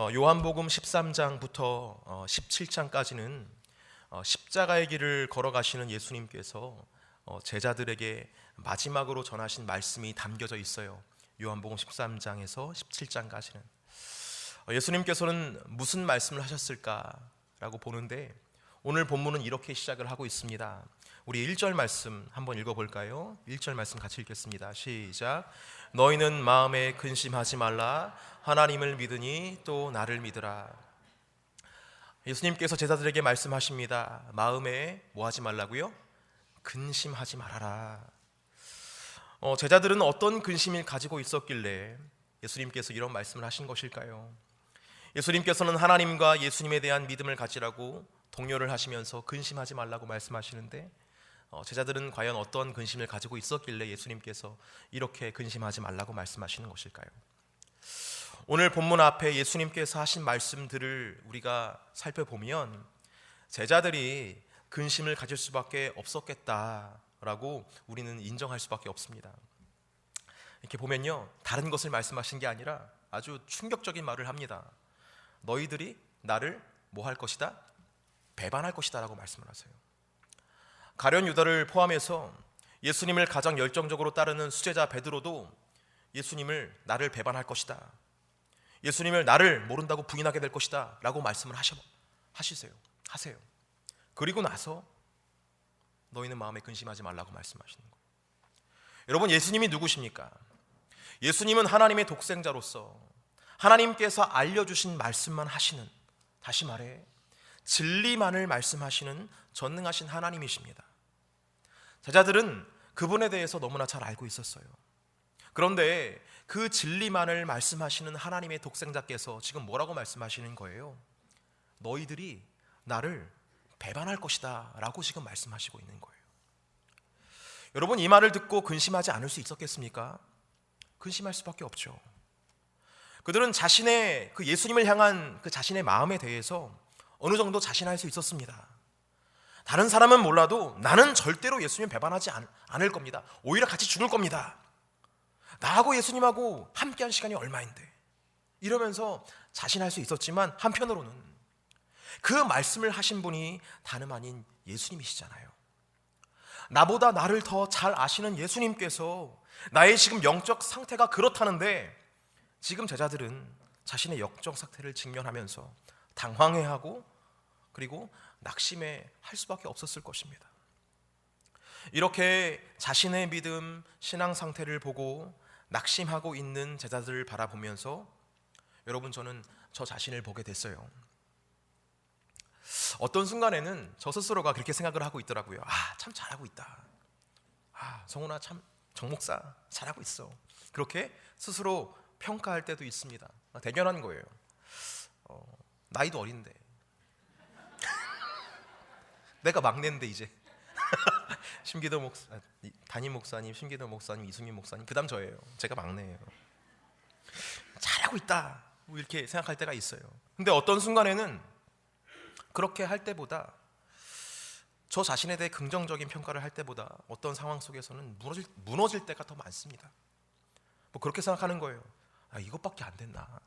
요한복음 13장부터 17장까지는 십자가의 길을 걸어가시는 예수님께서 제자들에게 마지막으로 전하신 말씀이 담겨져 있어요. 요한복음 13장에서 17장까지는 예수님께서는 무슨 말씀을 하셨을까라고 보는데, 오늘 본문은 이렇게 시작을 하고 있습니다. 우리 1절 말씀 한번 읽어볼까요? 1절 말씀 같이 읽겠습니다. 시작. 너희는 마음에 근심하지 말라. 하나님을 믿으니 또 나를 믿으라. 예수님께서 제자들에게 말씀하십니다. 마음에 뭐 하지 말라고요? 근심하지 말아라. 제자들은 어떤 근심을 가지고 있었길래 예수님께서 이런 말씀을 하신 것일까요? 예수님께서는 하나님과 예수님에 대한 믿음을 가지라고 독려를 하시면서 근심하지 말라고 말씀하시는데, 제자들은 과연 어떤 근심을 가지고 있었길래 예수님께서 이렇게 근심하지 말라고 말씀하시는 것일까요? 오늘 본문 앞에 예수님께서 하신 말씀들을 우리가 살펴보면 제자들이 근심을 가질 수밖에 없었겠다라고 우리는 인정할 수밖에 없습니다. 이렇게 보면요, 다른 것을 말씀하신 게 아니라 아주 충격적인 말을 합니다. 너희들이 나를 뭐 할 것이다? 배반할 것이다 라고 말씀을 하세요. 가룟 유다를 포함해서 예수님을 가장 열정적으로 따르는 수제자 베드로도 예수님을 나를 배반할 것이다, 예수님을 나를 모른다고 부인하게 될 것이다 라고 말씀을 하세요. 그리고 나서 너희는 마음에 근심하지 말라고 말씀하시는 거예요. 여러분, 예수님이 누구십니까? 예수님은 하나님의 독생자로서 하나님께서 알려주신 말씀만 하시는, 다시 말해 진리만을 말씀하시는 전능하신 하나님이십니다. 제자들은 그분에 대해서 너무나 잘 알고 있었어요. 그런데 그 진리만을 말씀하시는 하나님의 독생자께서 지금 뭐라고 말씀하시는 거예요? 너희들이 나를 배반할 것이다 라고 지금 말씀하시고 있는 거예요. 여러분, 이 말을 듣고 근심하지 않을 수 있었겠습니까? 근심할 수밖에 없죠. 그들은 자신의 그 예수님을 향한 그 자신의 마음에 대해서 어느 정도 자신할 수 있었습니다. 다른 사람은 몰라도 나는 절대로 예수님 배반하지 않을 겁니다. 오히려 같이 죽을 겁니다. 나하고 예수님하고 함께한 시간이 얼마인데, 이러면서 자신할 수 있었지만 한편으로는 그 말씀을 하신 분이 다름 아닌 예수님이시잖아요. 나보다 나를 더 잘 아시는 예수님께서 나의 지금 영적 상태가 그렇다는데, 지금 제자들은 자신의 영적 상태를 직면하면서 당황해하고 그리고 낙심해 할 수밖에 없었을 것입니다. 이렇게 자신의 믿음, 신앙 상태를 보고 낙심하고 있는 제자들을 바라보면서 여러분, 저는 저 자신을 보게 됐어요. 어떤 순간에는 저 스스로가 그렇게 생각을 하고 있더라고요. 참 잘하고 있다. 성훈아, 참 정목사 잘하고 있어. 그렇게 스스로 평가할 때도 있습니다. 대견한 거예요. 나이도 어린데 내가 막내인데 이제 심기도 목사, 담임 목사님, 심기도 목사님, 이승민 목사님, 그 다음 저예요. 제가 막내예요. 잘하고 있다 이렇게 생각할 때가 있어요. 근데 어떤 순간에는 그렇게 할 때보다, 저 자신에 대해 긍정적인 평가를 할 때보다 어떤 상황 속에서는 무너질 때가 더 많습니다. 그렇게 생각하는 거예요. 이것밖에 안 됐나?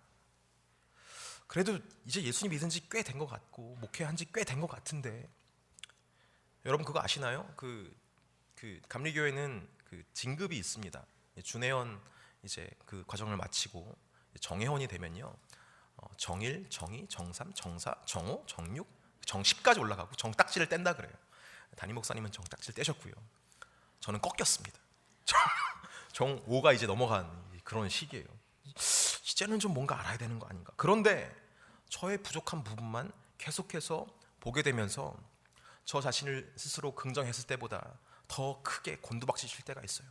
그래도 이제 예수님 믿은 지 꽤 된 것 같고 목회한 지 꽤 된 것 같은데, 여러분 그거 아시나요? 그 감리교회는 그 진급이 있습니다. 준회원 이제 그 과정을 마치고 정회원이 되면요, 정일, 정이, 정삼, 정사, 정오, 정육, 정10까지 올라가고 정딱지를 뗀다 그래요. 담임 목사님은 정딱지를 떼셨고요. 저는 꺾였습니다. 정5가 이제 넘어간 그런 시기예요. 이제는 좀 뭔가 알아야 되는 거 아닌가. 그런데 저의 부족한 부분만 계속해서 보게 되면서 저 자신을 스스로 긍정했을 때보다 더 크게 곤두박질 칠 때가 있어요.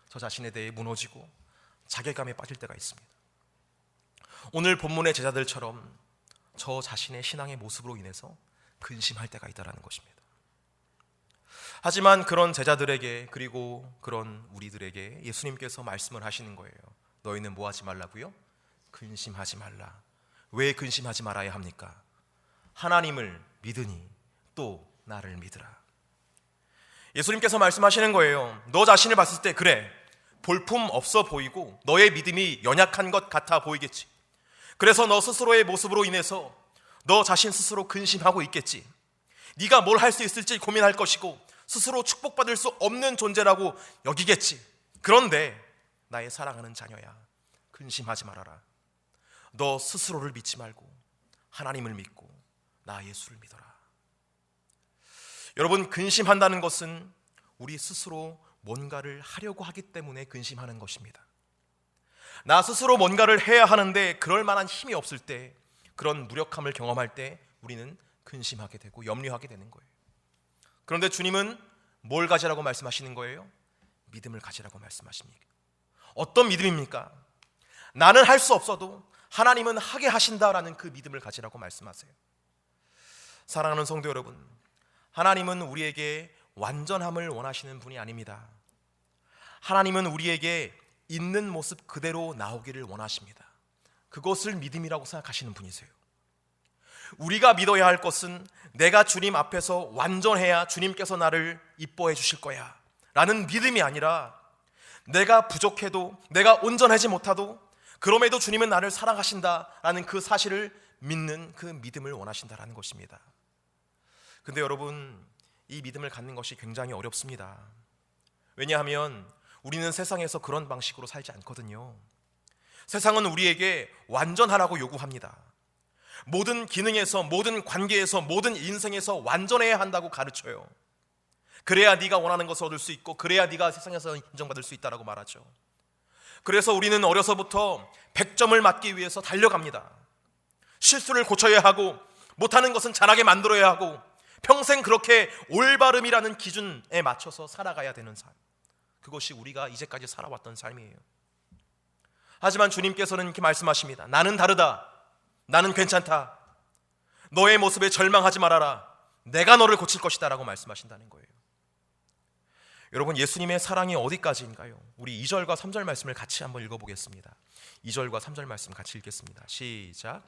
저 자신에 대해 무너지고 자괴감에 빠질 때가 있습니다. 오늘 본문의 제자들처럼 저 자신의 신앙의 모습으로 인해서 근심할 때가 있다는 것입니다. 하지만 그런 제자들에게, 그리고 그런 우리들에게 예수님께서 말씀을 하시는 거예요. 너희는 뭐 하지 말라고요? 근심하지 말라. 왜 근심하지 말아야 합니까? 하나님을 믿으니 또 나를 믿으라. 예수님께서 말씀하시는 거예요. 너 자신을 봤을 때 그래, 볼품 없어 보이고 너의 믿음이 연약한 것 같아 보이겠지. 그래서 너 스스로의 모습으로 인해서 너 자신 스스로 근심하고 있겠지. 네가 뭘 할 수 있을지 고민할 것이고 스스로 축복받을 수 없는 존재라고 여기겠지. 그런데 나의 사랑하는 자녀야, 근심하지 말아라. 너 스스로를 믿지 말고 하나님을 믿고 나 예수를 믿어라. 여러분, 근심한다는 것은 우리 스스로 뭔가를 하려고 하기 때문에 근심하는 것입니다. 나 스스로 뭔가를 해야 하는데 그럴 만한 힘이 없을 때, 그런 무력함을 경험할 때 우리는 근심하게 되고 염려하게 되는 거예요. 그런데 주님은 뭘 가지라고 말씀하시는 거예요? 믿음을 가지라고 말씀하십니까? 어떤 믿음입니까? 나는 할 수 없어도 하나님은 하게 하신다라는 그 믿음을 가지라고 말씀하세요. 사랑하는 성도 여러분, 하나님은 우리에게 완전함을 원하시는 분이 아닙니다. 하나님은 우리에게 있는 모습 그대로 나오기를 원하십니다. 그것을 믿음이라고 생각하시는 분이세요. 우리가 믿어야 할 것은 내가 주님 앞에서 완전해야 주님께서 나를 이뻐해 주실 거야 라는 믿음이 아니라, 내가 부족해도, 내가 온전하지 못하도 그럼에도 주님은 나를 사랑하신다라는 그 사실을 믿는 그 믿음을 원하신다라는 것입니다. 근데 여러분, 이 믿음을 갖는 것이 굉장히 어렵습니다. 왜냐하면 우리는 세상에서 그런 방식으로 살지 않거든요. 세상은 우리에게 완전하라고 요구합니다. 모든 기능에서, 모든 관계에서, 모든 인생에서 완전해야 한다고 가르쳐요. 그래야 네가 원하는 것을 얻을 수 있고, 그래야 네가 세상에서 인정받을 수 있다라고 말하죠. 그래서 우리는 어려서부터 100점을 맞기 위해서 달려갑니다. 실수를 고쳐야 하고, 못하는 것은 잘하게 만들어야 하고, 평생 그렇게 올바름이라는 기준에 맞춰서 살아가야 되는 삶, 그것이 우리가 이제까지 살아왔던 삶이에요. 하지만 주님께서는 이렇게 말씀하십니다. 나는 다르다. 나는 괜찮다. 너의 모습에 절망하지 말아라. 내가 너를 고칠 것이다 라고 말씀하신다는 거예요. 여러분, 예수님의 사랑이 어디까지인가요? 우리 2절과 3절 말씀을 같이 한번 읽어보겠습니다. 2절과 3절 말씀 같이 읽겠습니다. 시작.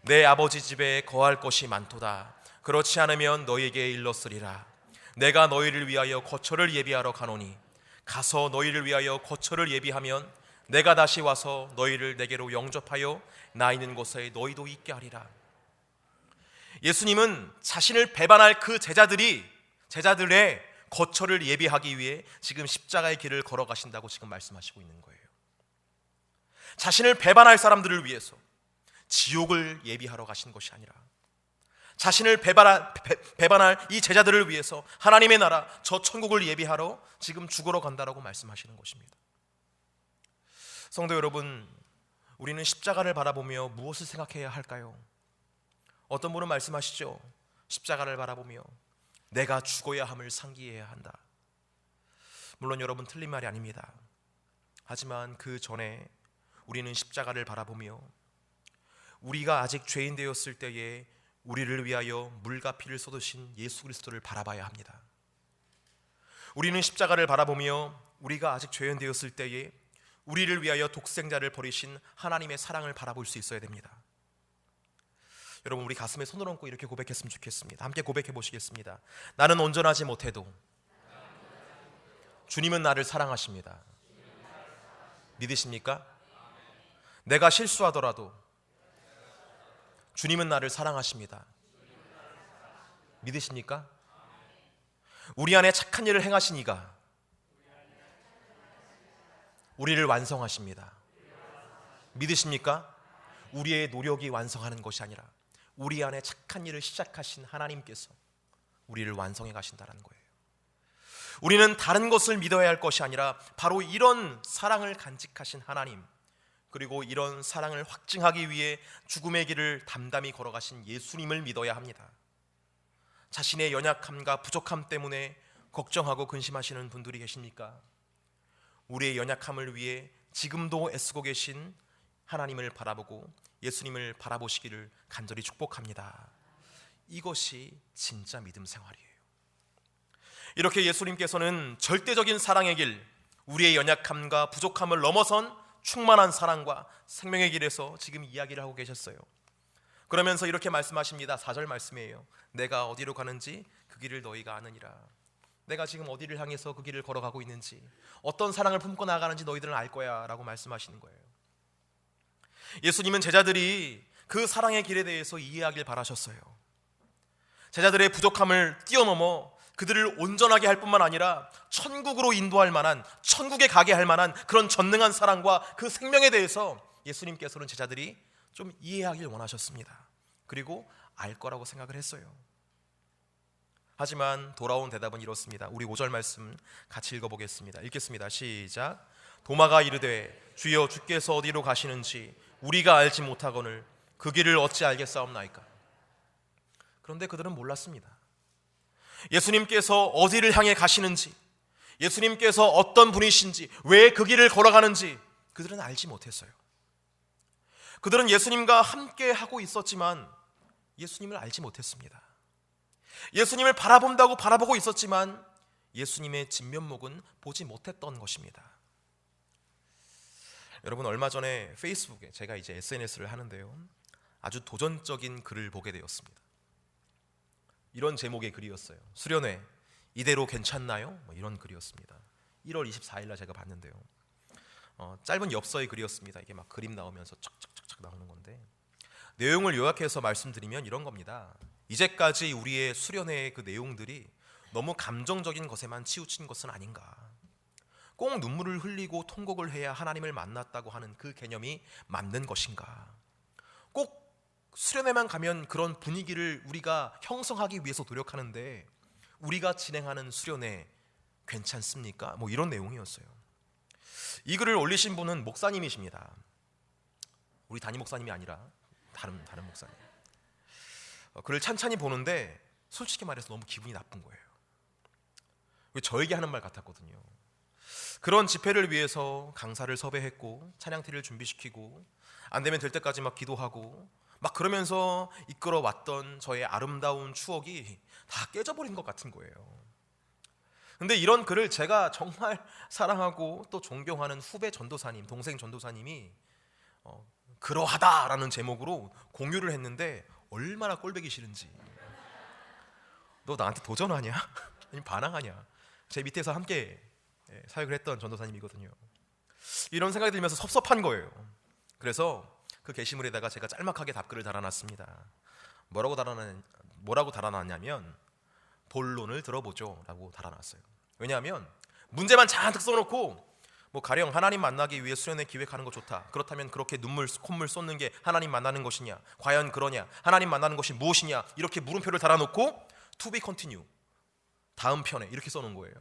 내 아버지 집에 거할 것이 많도다. 그렇지 않으면 너희에게 일렀으리라. 내가 너희를 위하여 거처를 예비하러 가노니 가서 너희를 위하여 거처를 예비하면 내가 다시 와서 너희를 내게로 영접하여 나 있는 곳에 너희도 있게 하리라. 예수님은 자신을 배반할 그 제자들의 거처를 예비하기 위해 지금 십자가의 길을 걸어가신다고 지금 말씀하시고 있는 거예요. 자신을 배반할 사람들을 위해서 지옥을 예비하러 가신 것이 아니라, 자신을 배반할 이 제자들을 위해서 하나님의 나라, 저 천국을 예비하러 지금 죽으러 간다라고 말씀하시는 것입니다. 성도 여러분, 우리는 십자가를 바라보며 무엇을 생각해야 할까요? 어떤 분은 말씀하시죠. 십자가를 바라보며 내가 죽어야 함을 상기해야 한다. 물론 여러분, 틀린 말이 아닙니다. 하지만 그 전에 우리는 십자가를 바라보며 우리가 아직 죄인 되었을 때에 우리를 위하여 물과 피를 쏟으신 예수 그리스도를 바라봐야 합니다. 우리는 십자가를 바라보며 우리가 아직 죄인 되었을 때에 우리를 위하여 독생자를 버리신 하나님의 사랑을 바라볼 수 있어야 됩니다. 여러분, 우리 가슴에 손을 얹고 이렇게 고백했으면 좋겠습니다. 함께 고백해 보시겠습니다. 나는 온전하지 못해도 주님은 나를 사랑하십니다. 믿으십니까? 내가 실수하더라도 주님은 나를 사랑하십니다. 믿으십니까? 우리 안에 착한 일을 행하신 이가 우리를 완성하십니다. 믿으십니까? 우리의 노력이 완성하는 것이 아니라 우리 안에 착한 일을 시작하신 하나님께서 우리를 완성해 가신다는 거예요. 우리는 다른 것을 믿어야 할 것이 아니라 바로 이런 사랑을 간직하신 하나님, 그리고 이런 사랑을 확증하기 위해 죽음의 길을 담담히 걸어가신 예수님을 믿어야 합니다. 자신의 연약함과 부족함 때문에 걱정하고 근심하시는 분들이 계십니까? 우리의 연약함을 위해 지금도 애쓰고 계신 하나님을 바라보고 예수님을 바라보시기를 간절히 축복합니다. 이것이 진짜 믿음 생활이에요. 이렇게 예수님께서는 절대적인 사랑의 길, 우리의 연약함과 부족함을 넘어선 충만한 사랑과 생명의 길에서 지금 이야기를 하고 계셨어요. 그러면서 이렇게 말씀하십니다. 4절 말씀이에요. 내가 어디로 가는지 그 길을 너희가 아느니라. 내가 지금 어디를 향해서 그 길을 걸어가고 있는지, 어떤 사랑을 품고 나가는지 너희들은 알 거야 라고 말씀하시는 거예요. 예수님은 제자들이 그 사랑의 길에 대해서 이해하길 바라셨어요. 제자들의 부족함을 뛰어넘어 그들을 온전하게 할 뿐만 아니라 천국으로 인도할 만한, 천국에 가게 할 만한 그런 전능한 사랑과 그 생명에 대해서 예수님께서는 제자들이 좀 이해하길 원하셨습니다. 그리고 알 거라고 생각을 했어요. 하지만 돌아온 대답은 이렇습니다. 우리 5절 말씀 같이 읽어보겠습니다. 읽겠습니다. 시작. 도마가 이르되 주여 주께서 어디로 가시는지 우리가 알지 못하거늘 그 길을 어찌 알겠사옵나이까. 그런데 그들은 몰랐습니다. 예수님께서 어디를 향해 가시는지, 예수님께서 어떤 분이신지, 왜 그 길을 걸어가는지 그들은 알지 못했어요. 그들은 예수님과 함께 하고 있었지만 예수님을 알지 못했습니다. 예수님을 바라본다고 바라보고 있었지만 예수님의 진면목은 보지 못했던 것입니다. 여러분, 얼마 전에 페이스북에, 제가 이제 SNS를 하는데요, 아주 도전적인 글을 보게 되었습니다. 이런 제목의 글이었어요. 수련회 이대로 괜찮나요? 뭐 이런 글이었습니다. 1월 24일 날 제가 봤는데요. 짧은 엽서의 글이었습니다. 이게 막 그림 나오면서 척척척척 나오는 건데, 내용을 요약해서 말씀드리면 이런 겁니다. 이제까지 우리의 수련회의 그 내용들이 너무 감정적인 것에만 치우친 것은 아닌가. 꼭 눈물을 흘리고 통곡을 해야 하나님을 만났다고 하는 그 개념이 맞는 것인가. 꼭 수련회만 가면 그런 분위기를 우리가 형성하기 위해서 노력하는데 우리가 진행하는 수련회 괜찮습니까? 뭐 이런 내용이었어요. 이 글을 올리신 분은 목사님이십니다. 우리 담임 목사님이 아니라 다른 목사님. 글을 찬찬히 보는데 솔직히 말해서 너무 기분이 나쁜 거예요. 저에게 하는 말 같았거든요. 그런 집회를 위해서 강사를 섭외했고 찬양팀을 준비시키고 안 되면 될 때까지 막 기도하고 막 그러면서 이끌어왔던 저의 아름다운 추억이 다 깨져버린 것 같은 거예요. 근데 이런 글을 제가 정말 사랑하고 또 존경하는 후배 전도사님, 동생 전도사님이 그러하다라는 제목으로 공유를 했는데 얼마나 꼴보기 싫은지. 너 나한테 도전하냐? 아니면 반항하냐? 제 밑에서 함께 사역을 했던 전도사님이거든요. 이런 생각이 들면서 섭섭한 거예요. 그래서 그 게시물에다가 제가 짤막하게 답글을 달아놨습니다. 뭐라고 달아놨냐면 본론을 들어보죠 라고 달아놨어요. 왜냐하면 문제만 잔뜩 써놓고 뭐 가령 하나님 만나기 위해 수련회 기획하는 거 좋다, 그렇다면 그렇게 콧물 쏟는 게 하나님 만나는 것이냐, 과연 그러냐, 하나님 만나는 것이 무엇이냐, 이렇게 물음표를 달아놓고 to be continue, 다음 편에 이렇게 써놓은 거예요.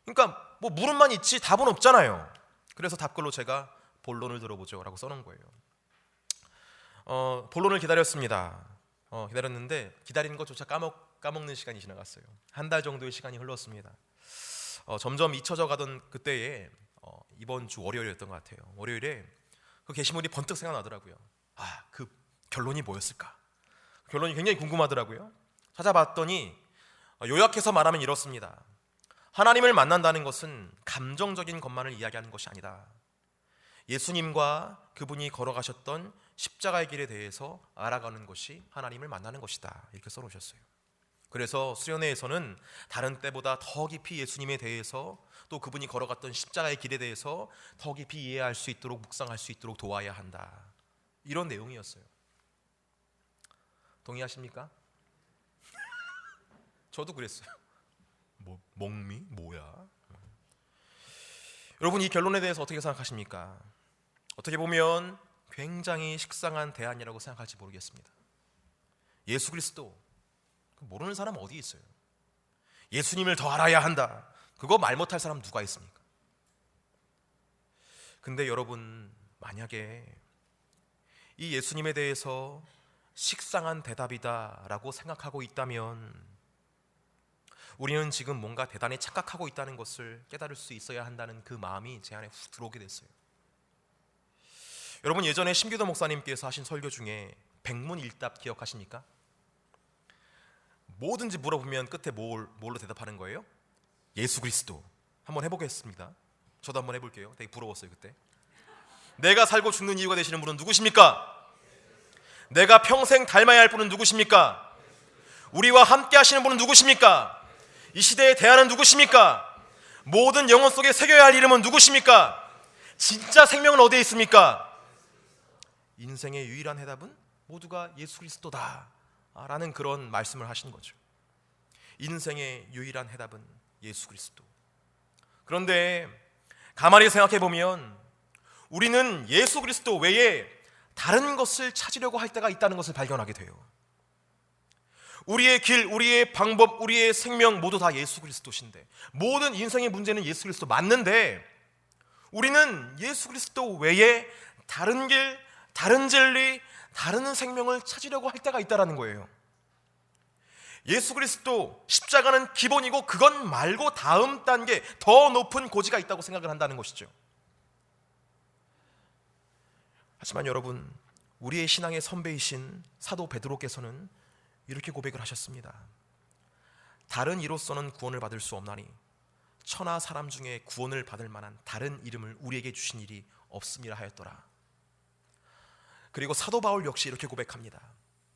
그러니까 뭐 물음만 있지 답은 없잖아요. 그래서 답글로 제가 본론을 들어보죠 라고 써놓은 거예요. 본론을 기다렸습니다. 기다렸는데 기다리는 것조차 까먹는 시간이 지나갔어요. 한 달 정도의 시간이 흘렀습니다. 점점 잊혀져 가던 그때에 이번 주 월요일이었던 것 같아요. 월요일에 그 게시물이 번뜩 생각나더라고요. 그 결론이 뭐였을까? 결론이 굉장히 궁금하더라고요. 찾아봤더니 요약해서 말하면 이렇습니다. 하나님을 만난다는 것은 감정적인 것만을 이야기하는 것이 아니다. 예수님과 그분이 걸어가셨던 십자가의 길에 대해서 알아가는 것이 하나님을 만나는 것이다. 이렇게 써놓으셨어요. 그래서 수련회에서는 다른 때보다 더 깊이 예수님에 대해서, 또 그분이 걸어갔던 십자가의 길에 대해서 더 깊이 이해할 수 있도록, 묵상할 수 있도록 도와야 한다. 이런 내용이었어요. 동의하십니까? 저도 그랬어요. 멍미? 뭐야? 여러분, 이 결론에 대해서 어떻게 생각하십니까? 어떻게 보면 굉장히 식상한 대안이라고 생각할지 모르겠습니다. 예수 그리스도 모르는 사람 어디 있어요? 예수님을 더 알아야 한다, 그거 말 못할 사람 누가 있습니까? 근데 여러분, 만약에 이 예수님에 대해서 식상한 대답이다 라고 생각하고 있다면 우리는 지금 뭔가 대단히 착각하고 있다는 것을 깨달을 수 있어야 한다는 그 마음이 제 안에 훅 들어오게 됐어요. 여러분, 예전에 심규도 목사님께서 하신 설교 중에 백문일답 기억하십니까? 뭐든지 물어보면 끝에 뭘로 대답하는 거예요? 예수 그리스도. 한번 해보겠습니다. 저도 한번 해볼게요. 되게 부러웠어요 그때. 내가 살고 죽는 이유가 되시는 분은 누구십니까? 내가 평생 닮아야 할 분은 누구십니까? 우리와 함께 하시는 분은 누구십니까? 이 시대의 대안은 누구십니까? 모든 영혼 속에 새겨야 할 이름은 누구십니까? 진짜 생명은 어디에 있습니까? 인생의 유일한 해답은 모두가 예수 그리스도다 라는 그런 말씀을 하신 거죠. 인생의 유일한 해답은 예수 그리스도. 그런데 가만히 생각해 보면 우리는 예수 그리스도 외에 다른 것을 찾으려고 할 때가 있다는 것을 발견하게 돼요. 우리의 길, 우리의 방법, 우리의 생명 모두 다 예수 그리스도신데, 모든 인생의 문제는 예수 그리스도 맞는데, 우리는 예수 그리스도 외에 다른 길, 다른 진리, 다른 생명을 찾으려고 할 때가 있다는 거예요. 예수 그리스도 십자가는 기본이고 그것 말고 다음 단계 더 높은 고지가 있다고 생각을 한다는 것이죠. 하지만 여러분, 우리의 신앙의 선배이신 사도 베드로께서는 이렇게 고백을 하셨습니다. 다른 이로서는 구원을 받을 수 없나니 천하 사람 중에 구원을 받을 만한 다른 이름을 우리에게 주신 일이 없음이라 하였더라. 그리고 사도 바울 역시 이렇게 고백합니다.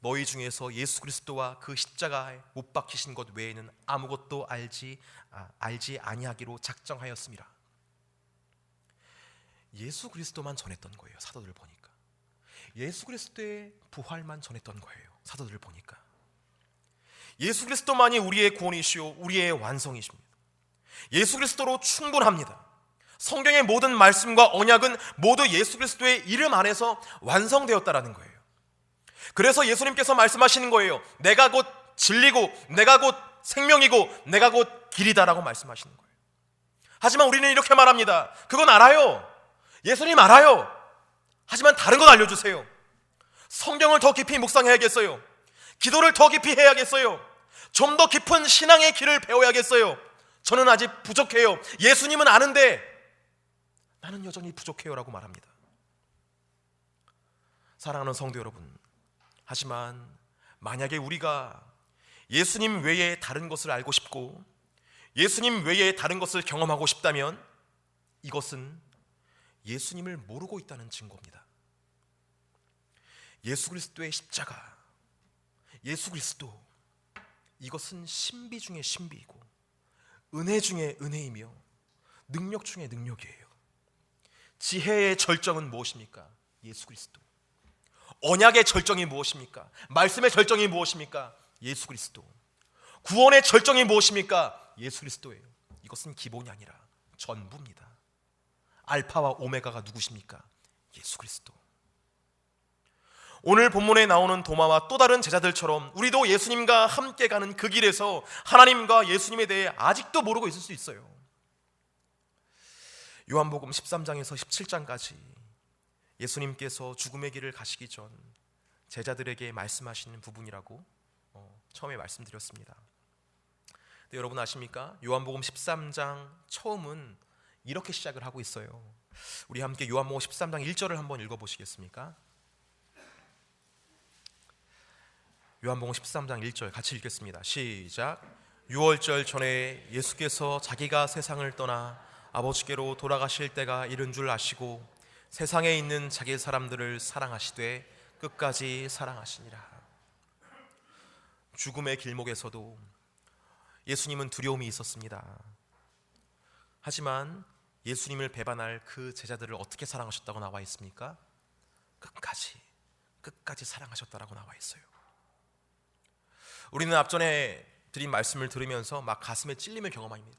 너희 중에서 예수 그리스도와 그 십자가에 못 박히신 것 외에는 아무것도 알지 아니하기로 작정하였습니다. 예수 그리스도만 전했던 거예요. 사도들 보니까 예수 그리스도의 부활만 전했던 거예요. 사도들 보니까 예수 그리스도만이 우리의 구원이시오 우리의 완성이십니다. 예수 그리스도로 충분합니다. 성경의 모든 말씀과 언약은 모두 예수 그리스도의 이름 안에서 완성되었다라는 거예요. 그래서 예수님께서 말씀하시는 거예요. 내가 곧 진리고 내가 곧 생명이고 내가 곧 길이다라고 말씀하시는 거예요. 하지만 우리는 이렇게 말합니다. 그건 알아요. 예수님 알아요. 하지만 다른 건 알려주세요. 성경을 더 깊이 묵상해야겠어요. 기도를 더 깊이 해야겠어요. 좀 더 깊은 신앙의 길을 배워야겠어요. 저는 아직 부족해요. 예수님은 아는데 나는 여전히 부족해요 라고 말합니다. 사랑하는 성도 여러분, 하지만 만약에 우리가 예수님 외에 다른 것을 알고 싶고 예수님 외에 다른 것을 경험하고 싶다면 이것은 예수님을 모르고 있다는 증거입니다. 예수 그리스도의 십자가, 예수 그리스도, 이것은 신비 중에 신비이고 은혜 중에 은혜이며 능력 중에 능력이에요. 지혜의 절정은 무엇입니까? 예수 그리스도. 언약의 절정이 무엇입니까? 말씀의 절정이 무엇입니까? 예수 그리스도. 구원의 절정이 무엇입니까? 예수 그리스도예요. 이것은 기본이 아니라 전부입니다. 알파와 오메가가 누구십니까? 예수 그리스도. 오늘 본문에 나오는 도마와 또 다른 제자들처럼 우리도 예수님과 함께 가는 그 길에서 하나님과 예수님에 대해 아직도 모르고 있을 수 있어요. 요한복음 13장에서 17장까지 예수님께서 죽음의 길을 가시기 전 제자들에게 말씀하시는 부분이라고 처음에 말씀드렸습니다. 근데 여러분 아십니까? 요한복음 13장 처음은 이렇게 시작을 하고 있어요. 우리 함께 요한복음 13장 1절을 한번 읽어보시겠습니까? 요한복음 13장 1절 같이 읽겠습니다. 시작. 유월절 전에 예수께서 자기가 세상을 떠나 아버지께로 돌아가실 때가 이른 줄 아시고 세상에 있는 자기 사람들을 사랑하시되 끝까지 사랑하시니라. 죽음의 길목에서도 예수님은 두려움이 있었습니다. 하지만 예수님을 배반할 그 제자들을 어떻게 사랑하셨다고 나와 있습니까? 끝까지 사랑하셨다라고 나와 있어요. 우리는 앞전에 드린 말씀을 들으면서 막 가슴에 찔림을 경험합니다.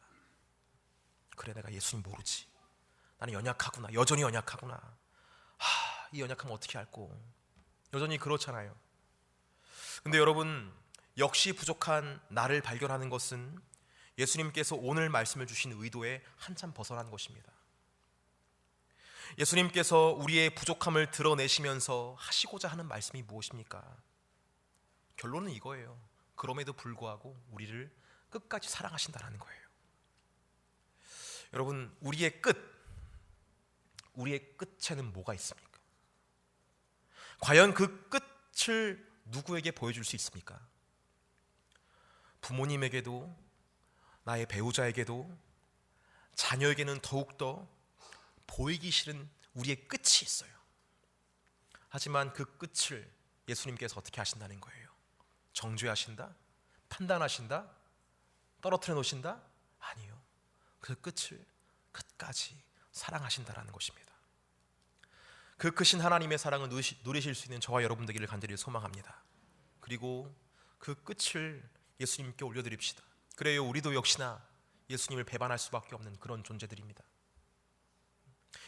그래, 내가 예수님 모르지. 나는 연약하구나. 여전히 연약하구나. 이 연약함을 어떻게 알고. 여전히 그렇잖아요. 근데 여러분, 역시 부족한 나를 발견하는 것은 예수님께서 오늘 말씀을 주신 의도에 한참 벗어난 것입니다. 예수님께서 우리의 부족함을 드러내시면서 하시고자 하는 말씀이 무엇입니까? 결론은 이거예요. 그럼에도 불구하고 우리를 끝까지 사랑하신다는 거예요. 여러분, 우리의 끝에는 뭐가 있습니까? 과연 그 끝을 누구에게 보여줄 수 있습니까? 부모님에게도, 나의 배우자에게도, 자녀에게는 더욱더 보이기 싫은 우리의 끝이 있어요. 하지만 그 끝을 예수님께서 어떻게 하신다는 거예요? 정죄하신다? 판단하신다? 떨어뜨려 놓으신다? 아니요. 그 끝을 끝까지 사랑하신다라는 것입니다. 그 크신 하나님의 사랑을 누리실 수 있는 저와 여러분 되기를 간절히 소망합니다. 그리고 그 끝을 예수님께 올려드립시다. 그래요, 우리도 역시나 예수님을 배반할 수밖에 없는 그런 존재들입니다.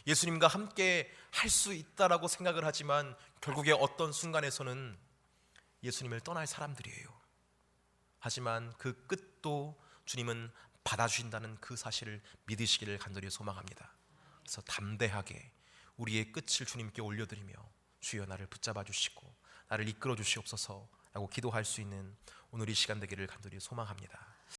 예수님과 함께 할 수 있다라고 생각을 하지만 결국에 어떤 순간에서는 예수님을 떠날 사람들이에요. 하지만 그 끝도 주님은 받아주신다는 그 사실을 믿으시기를 간절히 소망합니다. 그래서 담대하게 우리의 끝을 주님께 올려드리며 주여 나를 붙잡아 주시고 나를 이끌어 주시옵소서 라고 기도할 수 있는 오늘 이 시간 되기를 간절히 소망합니다.